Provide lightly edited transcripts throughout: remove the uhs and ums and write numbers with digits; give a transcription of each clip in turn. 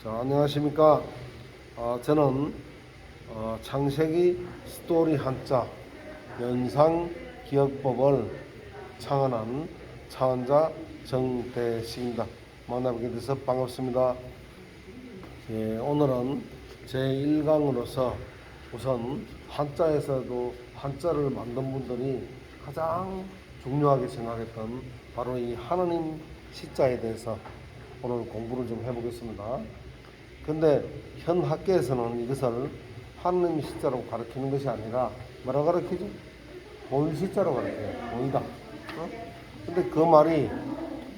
자, 안녕하십니까. 저는 창세기 스토리 한자 연상기억법을 창안한 창안자 정대식입니다. 만나뵙게 돼서 반갑습니다. 예, 오늘은 제1강으로서 우선 한자에서도 한자를 만든 분들이 가장 중요하게 생각했던 바로 이 하느님 시자에 대해서 오늘 공부를 좀 해보겠습니다. 근데 현 학계에서는 이것을 하느님 시자로 가르치는 것이 아니라 뭐라고 가르치죠? 보일 시자로 가르쳐요. 보이다. 근데 그 말이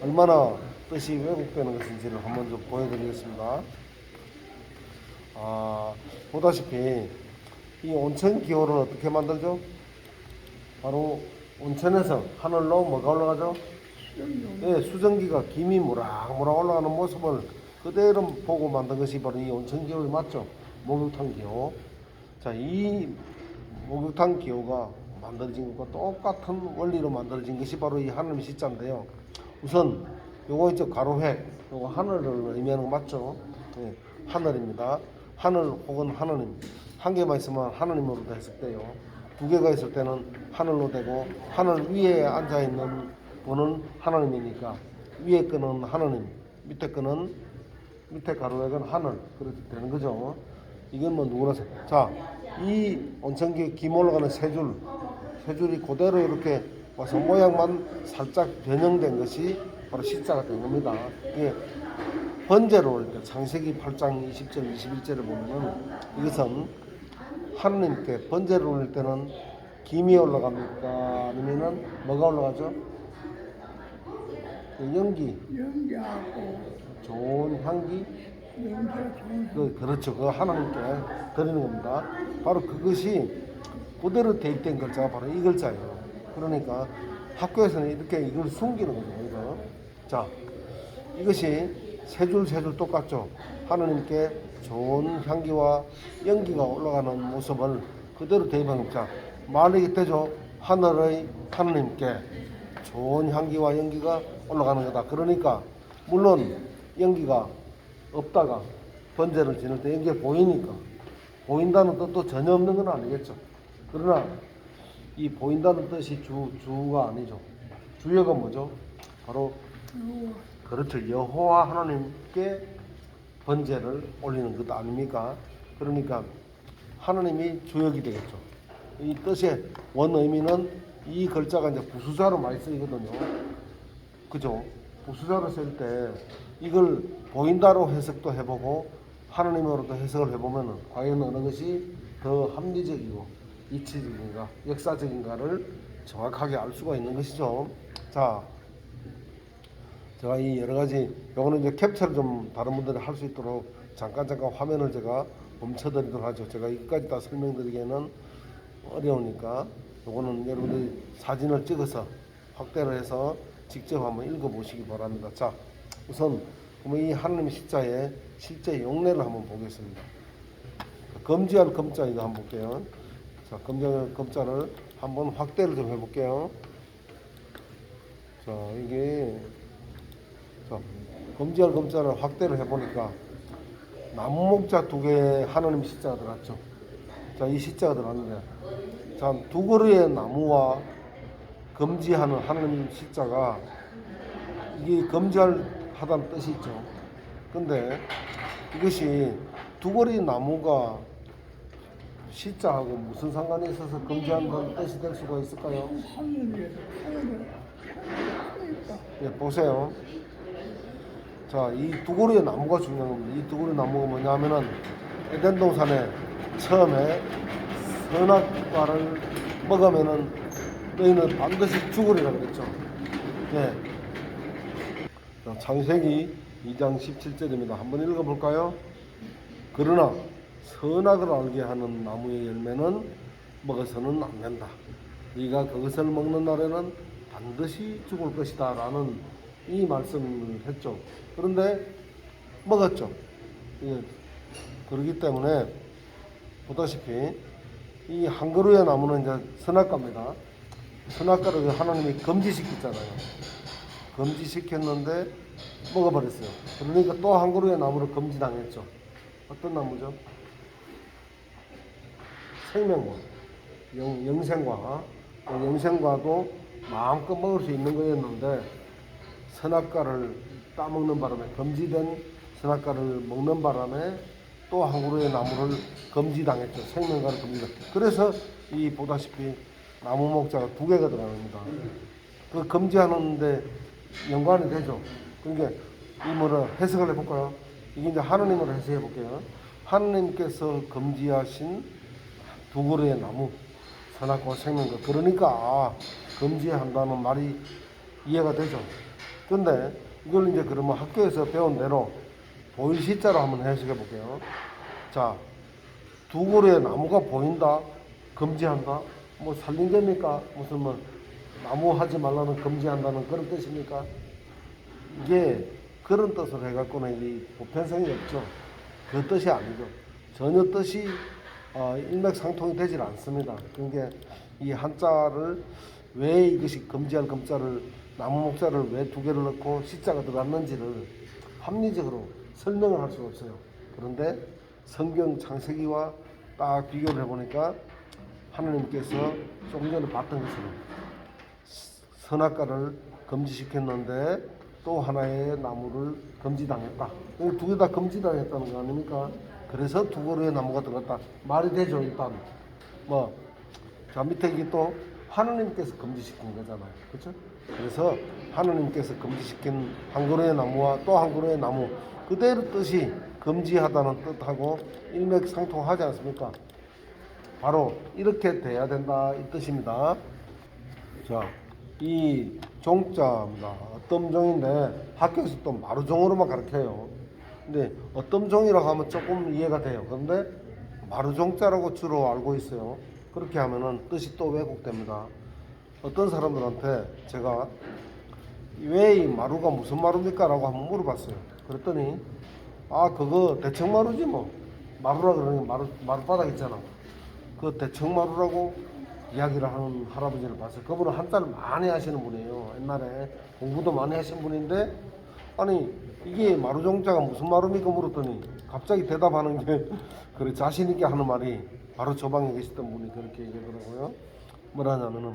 얼마나 뜻이 왜곡되는 것인지를 한번 좀 보여드리겠습니다. 보다시피 이 온천 기호를 어떻게 만들죠? 바로 온천에서 하늘로 뭐가 올라가죠? 네, 수증기가 김이 무락무락 올라가는 모습을 그대로 보고 만든 것이 바로 이 온천 기호 맞죠? 목욕탕 기호. 자, 이 목욕탕 기호가 만들어진 것과 똑같은 원리로 만들어진 것이 바로 이 하느님 시자인데요. 우선 요거 이제 가로획, 요거 하늘을 의미하는 거 맞죠? 네, 하늘입니다. 하늘 혹은 하느님. 한 개만 있으면 하느님으로 해석돼요. 두 개가 있을 때는 하늘로 되고, 하늘 위에 앉아 있는 분은 하나님이니까 위에 거는 하느님, 밑에 거는 밑에 가로액은 하늘 그렇게 되는 거죠. 이건 뭐 누구나 자, 이 온천기 김 올라가는 세 줄이 그대로 이렇게 와서 모양만 살짝 변형된 것이 바로 시자가 된 겁니다. 이게 번제로 올 때 창세기 8장 20절 21절을 보면은 이것은 하느님께 번제를 올릴 때는 김이 올라갑니까? 아니면은 뭐가 올라가죠? 연기하고 좋은 향기, 그렇죠. 그 하나님께 드리는 겁니다. 바로 그것이 그대로 대입된 글자가 바로 이 글자예요. 그러니까 학교에서는 이렇게 이걸 숨기는 거죠. 이거. 자, 이것이 세 줄 똑같죠. 하나님께 좋은 향기와 연기가 올라가는 모습을 그대로 대입한 겁니다. 말이 되죠. 하늘의 하나님께 좋은 향기와 연기가 올라가는 거다. 그러니까 물론 연기가 없다가 번제를 지낼 때 연기가 보이니까 보인다는 뜻도 전혀 없는 건 아니겠죠. 그러나 이 보인다는 뜻이 주가 아니죠. 주역은 뭐죠? 바로 그렇죠. 여호와 하나님께 번제를 올리는 것 아닙니까? 그러니까 하나님이 주역이 되겠죠. 이 뜻의 원 의미는 이 글자가 이제 부수자로 많이 쓰이거든요. 그죠? 부수자로 쓸 때 이걸 보인다로 해석도 해보고 하나님으로도 해석을 해보면 과연 어느 것이 더 합리적이고 이치적인가 역사적인가를 정확하게 알 수가 있는 것이죠. 자, 제가 이 여러 가지 요거는 이제 캡처를 좀 다른 분들이 할 수 있도록 잠깐 화면을 제가 멈춰드리도록 하죠. 제가 이까지 다 설명드리기에는 어려우니까 요거는 여러분들이 사진을 찍어서 확대를 해서 직접 한번 읽어보시기 바랍니다. 자, 우선 이 하느님 시자의 실제 용례를 한번 보겠습니다. 검지할 검자 이거 한번 볼게요. 자, 검지할 검자를 한번 확대를 좀 해볼게요. 자, 이게 자, 검지할 검자를 확대를 해보니까 나무 목자 두 개의 하느님 시자가 들어갔죠. 자, 이 시자가 들어갔는데 자, 두 그루의 나무와 검지하는 하느님 시자가 이게 검지하다는 뜻이 있죠. 근데 이것이 두 그루의 나무가 시자하고 무슨 상관이 있어서 검지한다는 뜻이 될 수가 있을까요? 예, 보세요. 자, 이 두 그루의 나무가 중요한 겁니다. 이 두 그루의 나무가 뭐냐면은 에덴 동산에 처음에 선악과를 먹으면은 너희는 반드시 죽으리라 그랬죠. 네. 자, 창세기 2장 17절입니다. 한번 읽어볼까요? 그러나 선악을 알게 하는 나무의 열매는 먹어서는 안 된다. 네가 그것을 먹는 날에는 반드시 죽을 것이다 라는 이 말씀을 했죠. 그런데 먹었죠. 예. 그렇기 때문에 보다시피 이 한 그루의 나무는 이제 선악과입니다. 선악과를 하나님이 금지시켰잖아요. 금지시켰는데 먹어버렸어요. 그러니까 또 한 그루의 나무를 금지당했죠. 어떤 나무죠? 생명과 영생과 영생과도 마음껏 먹을 수 있는 거였는데 선악과를 따먹는 바람에 금지된 선악과를 먹는 바람에 또 한 그루의 나무를 금지당했죠. 생명과를 금지당. 그래서 이 보다시피 나무 목자가 2개가 들어갑니다. 그 금지하는데 연관이 되죠. 그러니까 이 뭐를 해석을 해볼까요? 이게 이제 하느님으로 해석해 볼게요. 하느님께서 금지하신 2그루의 나무, 선악과 생명과. 그러니까 금지한다는 말이 이해가 되죠. 근데 이걸 이제 그러면 학교에서 배운 대로 보일 시자로 한번 해석해 볼게요. 자, 2그루의 나무가 보인다, 금지한다. 뭐 살림됩니까? 무슨 뭐 나무 하지 말라는 금지한다는 그런 뜻입니까? 이게 그런 뜻을 해갖고는 이 보편성이 없죠. 그 뜻이 아니죠. 전혀 뜻이 일맥상통이 되질 않습니다. 그러니까 이 한자를 왜 이것이 금지할 금자를 나무 목자를 왜 2개를 넣고 시자가 들어갔는지를 합리적으로 설명을 할 수가 없어요. 그런데 성경 창세기와 딱 비교를 해보니까 하나님께서 조금 전에 봤던 것처럼 선악과를 금지시켰는데 또 하나의 나무를 금지당했다. 2개 다 금지당했다는 거 아닙니까? 그래서 2그루의 나무가 들어갔다. 말이 되죠, 일단. 자, 밑에 이게 또 하나님께서 금지시킨 거잖아요. 그렇죠? 그래서 하나님께서 금지시킨 한 그루의 나무와 또 한 그루의 나무, 그대로 뜻이 금지하다는 뜻하고 일맥상통하지 않습니까? 바로 이렇게 돼야 된다, 이 뜻입니다. 자, 이 종자입니다. 어떤 종인데 학교에서 또 마루종으로만 가르쳐요. 근데 어떤 종이라고 하면 조금 이해가 돼요. 그런데 마루종자라고 주로 알고 있어요. 그렇게 하면은 뜻이 또 왜곡됩니다. 어떤 사람들한테 제가 왜 이 마루가 무슨 마루입니까? 라고 한번 물어봤어요. 그랬더니 그거 대청마루지 뭐. 마루라 그러는 마루바닥 있잖아. 그 대청마루라고 이야기를 하는 할아버지를 봤어요. 그분은 한자를 많이 하시는 분이에요. 옛날에 공부도 많이 하신 분인데 아니 이게 마루종자가 무슨 마루입니까? 물었더니 갑자기 대답하는 게 그래 자신 있게 하는 말이 바로 저 방에 계시던 분이 그렇게 얘기하더라고요. 뭐라냐면은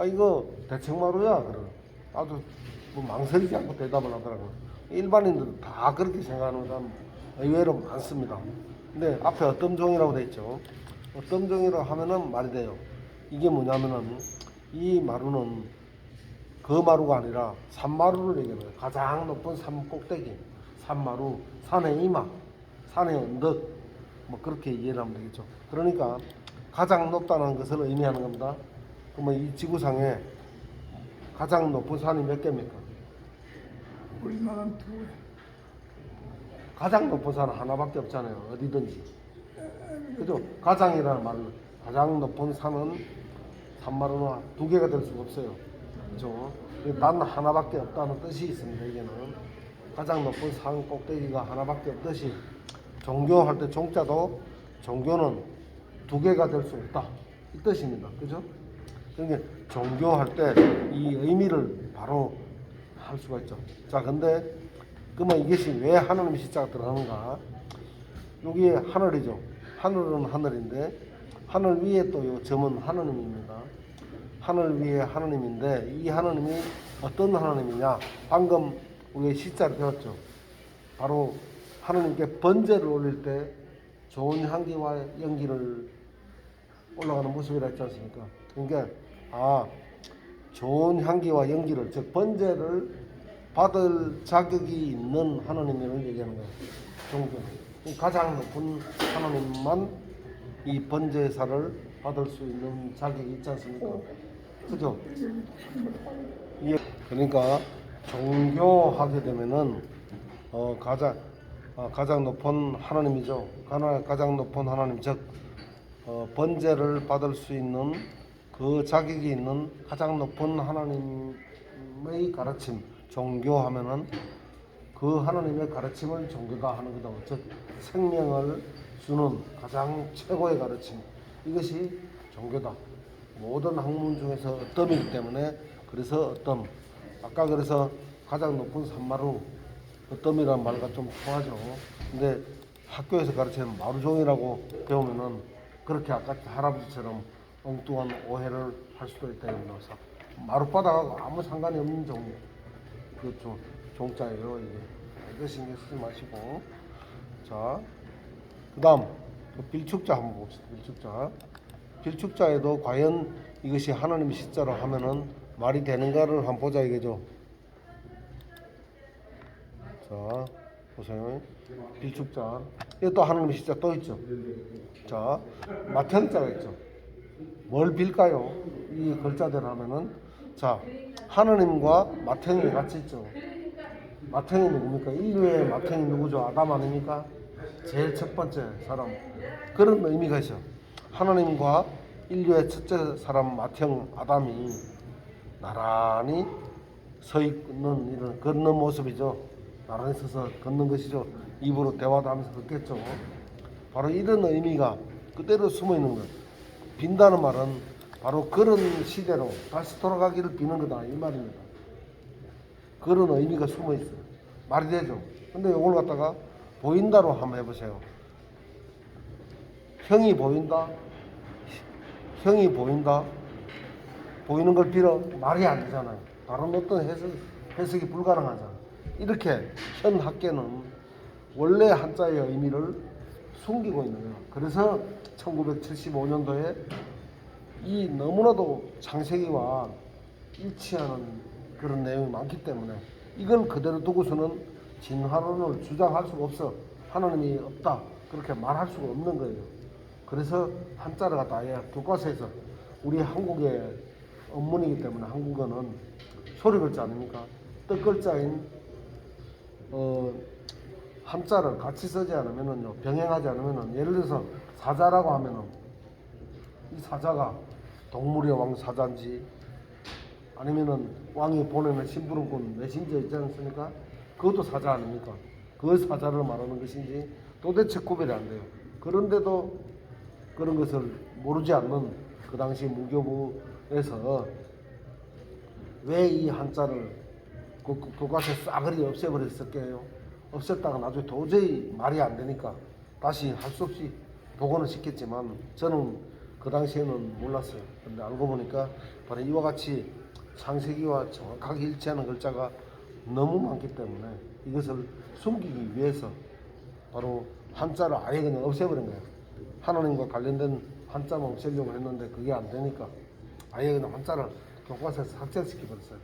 이거 대청마루야. 그래. 아주 뭐 망설이지 않고 대답을 하더라고요. 일반인들은 다 그렇게 생각하는 사람 의외로 많습니다. 근데 앞에 어떤 종이라고 돼 있죠. 어떤 종이라고 하면은 말이 돼요. 이게 뭐냐면은 이 마루는 그 마루가 아니라 산마루를 얘기해요. 가장 높은 산 꼭대기, 산마루, 산의 이마, 산의 언덕, 뭐 그렇게 이해를 하면 되겠죠. 그러니까 가장 높다는 것을 의미하는 겁니다. 그러면 이 지구상에 가장 높은 산이 몇 개입니까? 우리나라는 2개. 가장 높은 산은 하나밖에 없잖아요. 어디든지. 그죠? 가장이라는 말은 가장 높은 산은 산마루나 2개가 될 수가 없어요. 그죠? 단 하나밖에 없다는 뜻이 있습니다. 이게는 가장 높은 산 꼭대기가 하나밖에 없듯이 종교할 때 종자도 종교는 2개가 될 수 없다. 이 뜻입니다. 그죠? 그러니까 종교할 때 이 의미를 바로 할 수가 있죠. 자, 근데 그러면 이것이 왜 하나님 시자가 들어가는가? 여기에 하늘이죠. 하늘은 하늘인데 하늘 위에 또 요 점은 하나님입니다. 하늘 위에 하나님인데 이 하나님이 어떤 하나님이냐? 방금 우리 시자를 배웠죠. 바로 하나님께 번제를 올릴 때 좋은 향기와 연기를 올라가는 모습이라 했지 않습니까? 그러니까 좋은 향기와 연기를, 즉 번제를 받을 자격이 있는 하나님을 얘기하는 거예요. 종교. 가장 높은 하나님만 이 번제사를 받을 수 있는 자격이 있지 않습니까? 그죠? 예. 그러니까 종교하게 되면은 가장 높은 하나님이죠. 가장 높은 하나님, 즉 번제를 받을 수 있는 그 자격이 있는 가장 높은 하나님의 가르침, 종교하면은 그 하나님의 가르침을 종교다 하는 거다. 즉 생명을 주는 가장 최고의 가르침, 이것이 종교다. 모든 학문 중에서 어뜸이기 때문에 그래서 어뜸. 아까 그래서 가장 높은 산마루, 어떤 말과 좀 통하죠. 근데 학교에서 가르치는 마루종이라고 배우면은 그렇게 아까 할아버지처럼 엉뚱한 오해를 할 수도 있다. 그래서 마룻바닥하고 아무 상관이 없는 그 종자예요. 이게 이거 신경 쓰지 마시고. 자, 그다음 빌축자 한번 봅시다. 빌축자. 빌축자에도 과연 이것이 하나님의 시자로 하면은 말이 되는가를 한번 보자 이거죠. 자, 보세요. 빌축자. 여기 또 하나님의 시자 또 있죠. 자, 마천자가 있죠. 뭘 빌까요? 이 글자대로 하면은, 자, 하나님과 마탱이 같이 있죠. 마탱이 누굽니까? 인류의 마탱이 누구죠? 아담 아닙니까? 제일 첫 번째 사람. 그런 의미가 있어. 하나님과 인류의 첫째 사람 마탱 아담이 나란히 서 있는 이런 걷는 모습이죠. 나란히 서서 걷는 것이죠. 입으로 대화도 하면서 걷겠죠. 바로 이런 의미가 그대로 숨어 있는 거예요. 빈다는 말은 바로 그런 시대로 다시 돌아가기를 비는 거다 이 말입니다. 그런 의미가 숨어 있어요. 말이 되죠. 근데 이걸 갖다가 보인다로 한번 해보세요. 형이 보인다. 형이 보인다. 보이는 걸 빌어 말이 안 되잖아요. 다른 어떤 해석이 불가능하잖아요. 이렇게 현 학계는 원래 한자의 의미를 숨기고 있는 거예요. 그래서 1975년도에 이 너무나도 창세기와 일치하는 그런 내용이 많기 때문에 이걸 그대로 두고서는 진화론을 주장할 수가 없어. 하나님이 없다. 그렇게 말할 수가 없는 거예요. 그래서 한자를 갖다 아예 교과서에서 우리 한국의 언문이기 때문에 한국어는 소리 글자 아닙니까? 뜻 글자인 한자를 같이 쓰지 않으면은요, 병행하지 않으면은, 예를 들어서 사자라고 하면은 이 사자가 동물의 왕 사자인지 아니면은 왕이 보내는 심부름꾼 메신저 있지 않습니까? 그것도 사자 아닙니까? 그 사자를 말하는 것인지 도대체 구별이 안 돼요. 그런데도 그런 것을 모르지 않는 그 당시 문교부에서 왜 이 한자를 교과서에 싸그리 없애버렸을게요. 없앴다가 나중에 도저히 말이 안 되니까 다시 할 수 없이 복원을 시켰지만 저는 그 당시에는 몰랐어요. 근데 알고 보니까 바로 이와 같이 창세기와 정확하게 일치하는 글자가 너무 많기 때문에 이것을 숨기기 위해서 바로 한자를 아예 그냥 없애버린 거예요. 하나님과 관련된 한자만 없애려고 했는데 그게 안 되니까 아예 그냥 한자를 교과서에서 삭제시켜버렸어요.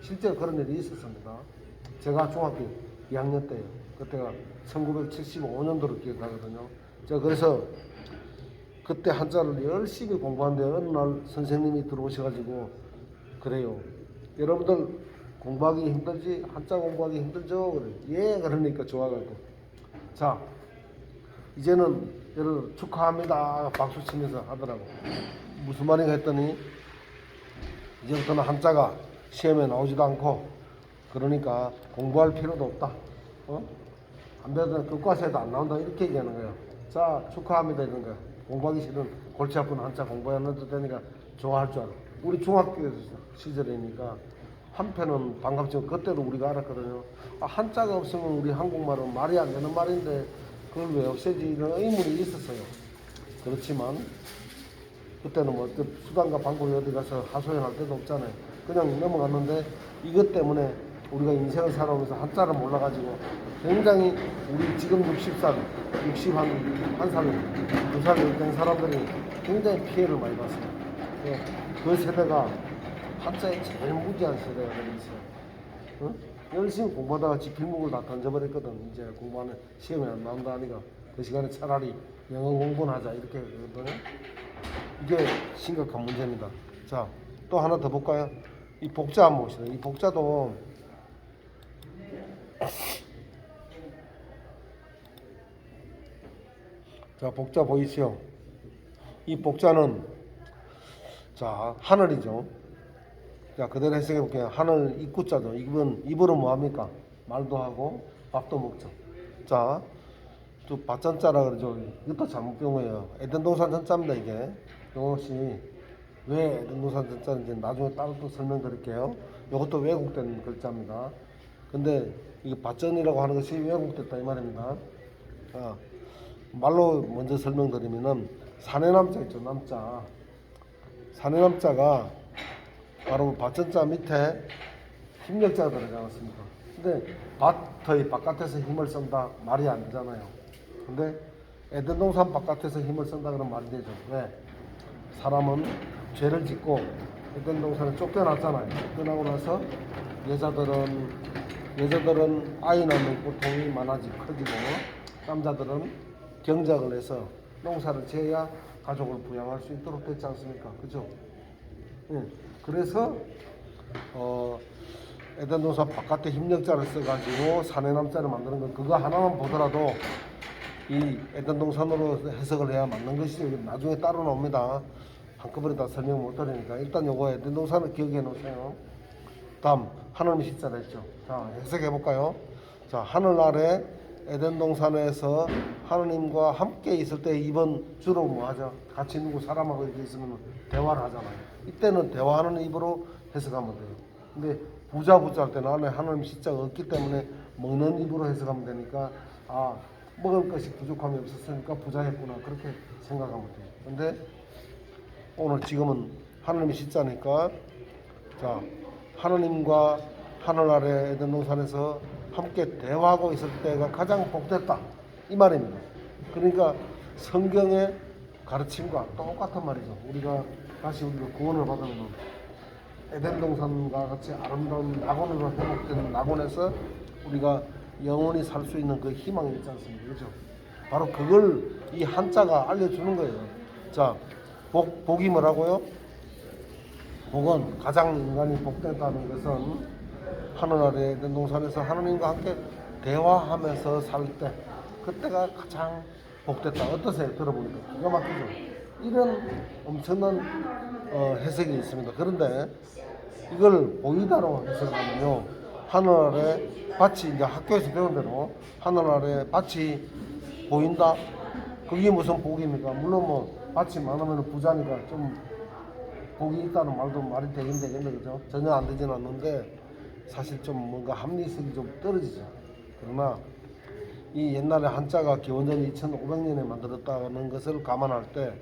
실제로 그런 일이 있었습니다. 제가 중학교 2학년 때요. 그때가 1975년도로 기억하거든요. 제가 그래서 그때 한자를 열심히 공부하는데 어느 날 선생님이 들어오셔가지고 그래요. 여러분들 공부하기 힘들지? 한자 공부하기 힘들죠? 그래. 예, 그러니까 좋아가지고. 자, 이제는 여러분 축하합니다. 박수 치면서 하더라고. 무슨 말인가 했더니 이제부터는 한자가 시험에 나오지도 않고 그러니까 공부할 필요도 없다. 안 배우면 교과서에도 안 나온다. 이렇게 얘기하는 거예요. 자, 축하합니다. 이런 거야. 공부하기 싫은 골치 아픈 한자 공부 안 해도 되니까 좋아할 줄 알아. 우리 중학교 시절이니까 한편은 반갑지만 그때도 우리가 알았거든요. 아, 한자가 없으면 우리 한국말은 말이 안 되는 말인데 그걸 왜 없애지? 이런 의문이 있었어요. 그렇지만 그때는 뭐 수단과 방법이 어디 가서 하소연할 데도 없잖아요. 그냥 넘어갔는데 이것 때문에 우리가 인생을 살아오면서 한자를 몰라가지고 굉장히 우리 지금 60살, 61살, 2살 된 사람들이 굉장히 피해를 많이 봤어요. 그 세대가 한자에 제일 무지한 세대가 되겠어요. 열심히 공부하다가 지필목을 다 던져버렸거든. 이제 공부하는 시험에 안 나온다 하니까 그 시간에 차라리 영어 공부나 하자 이렇게 그러거든요. 이게 심각한 문제입니다. 자, 또 하나 더 볼까요? 이 복자 한번 봅시다. 이 복자도 자, 복자 보이시죠? 이 복자는 자, 하늘이죠. 자, 그대로 해석해 볼게요. 하늘 입구자죠. 입으로 뭐합니까? 말도 하고 밥도 먹죠. 자, 또 밭전자라 그러죠. 이것도 잘못 배운 거예요. 에덴동산 전자입니다. 이게 이것이 왜 에덴동산 전자인지 나중에 따로 또 설명드릴게요. 이것도 왜곡된 글자입니다. 근데 이게 밭전이라고 하는 것이 왜곡됐다 이 말입니다. 말로 먼저 설명드리면은 사내남자 있죠, 남자. 사내남자가 바로 밭전자 밑에 힘력자가 들어가지 않았습니까? 근데 밭의 바깥에서 힘을 쓴다 말이 안 되잖아요. 근데 에덴동산 바깥에서 힘을 쓴다 그러면 말이 되죠. 왜? 사람은 죄를 짓고 에덴동산에 쫓겨났잖아요. 쫓겨나고 나서 여자들은 아이 낳는 고통이 커지고 남자들은 경작을 해서 농사를 지어야 가족을 부양할 수 있도록 됐지 않습니까? 그죠? 예. 그래서 에덴동산 바깥에 힘력자를 써가지고 사내남자를 만드는 건 그거 하나만 보더라도 이 에덴동산으로 해석을 해야 맞는 것이죠. 나중에 따로 나옵니다. 한꺼번에 다 설명 못 드리니까 일단 요거 에덴동산을 기억해 놓으세요. 다음 하늘의 시자를 했죠. 자, 해석해 볼까요? 자, 하늘 아래 에덴동산에서 하느님과 함께 있을 때 입은 주로 뭐 하죠? 같이 누구 사람하고 이렇게 있으면 대화를 하잖아요. 이때는 대화하는 입으로 해석하면 돼요. 근데 부자 할 때는 안에 하느님 시자가 없기 때문에 먹는 입으로 해석하면 되니까 먹을 것이 부족함이 없었으니까 부자였구나 그렇게 생각하면 돼요. 근데 오늘 지금은 하느님의 시자니까 자, 하느님과 하늘 아래 에덴동산에서 함께 대화하고 있을 때가 가장 복됐다 이 말입니다. 그러니까 성경의 가르침과 똑같은 말이죠. 우리가 구원을 받으면 에덴동산과 같이 아름다운 낙원으로 회복되는 낙원에서 우리가 영원히 살 수 있는 그 희망이 있지 않습니까? 그렇죠? 바로 그걸 이 한자가 알려주는 거예요. 자, 복이 뭐라고요? 복은 가장 인간이 복됐다는 것은 하늘 아래 에덴동산에서 하느님과 함께 대화하면서 살 때 그때가 가장 복됐다. 어떠세요? 들어보니까 기가 막히죠? 이런 엄청난 해석이 있습니다. 그런데 이걸 보이다로 해석하면요, 하늘 아래 밭이 이제 학교에서 배운 대로 하늘 아래 밭이 보인다. 그게 무슨 복입니까? 물론 뭐 밭이 많으면 부자니까 좀 복이 있다는 말도 말이 되긴 되겠네, 그죠? 전혀 안 되진 않는데 사실 좀 뭔가 합리성이 좀 떨어지죠. 그러나 이 옛날에 한자가 기원전 2500년에 만들었다는 것을 감안할 때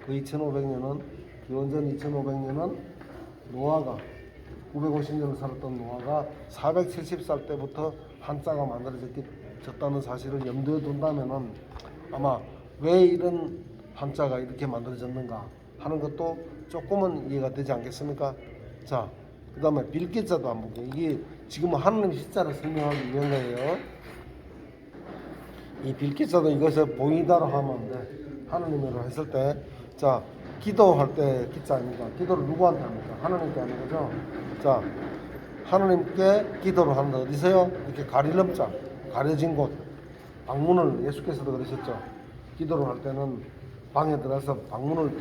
그 2500년은 기원전 2500년은 노아가 950년을 살았던 노아가 470살 때부터 한자가 만들어졌다는 사실을 염두에 둔다면은 아마 왜 이런 한자가 이렇게 만들어졌는가 하는 것도 조금은 이해가 되지 않겠습니까? 자, 그 다음에 빌기자도 한번 볼게요. 이게 지금 하느님 시자를 설명하기 위한 거예요. 이 빌기자도 이것을 보이다로 하면 돼. 하느님으로 했을 때, 자, 기도할 때 기자 아닙니까? 기도를 누구한테 합니까? 하느님께 하는 거죠. 자, 하느님께 기도를 하는데 어디서요? 이렇게 가리름자, 가려진 곳, 방문을 예수께서도 그러셨죠. 기도를 할 때는 방에 들어가서 방문을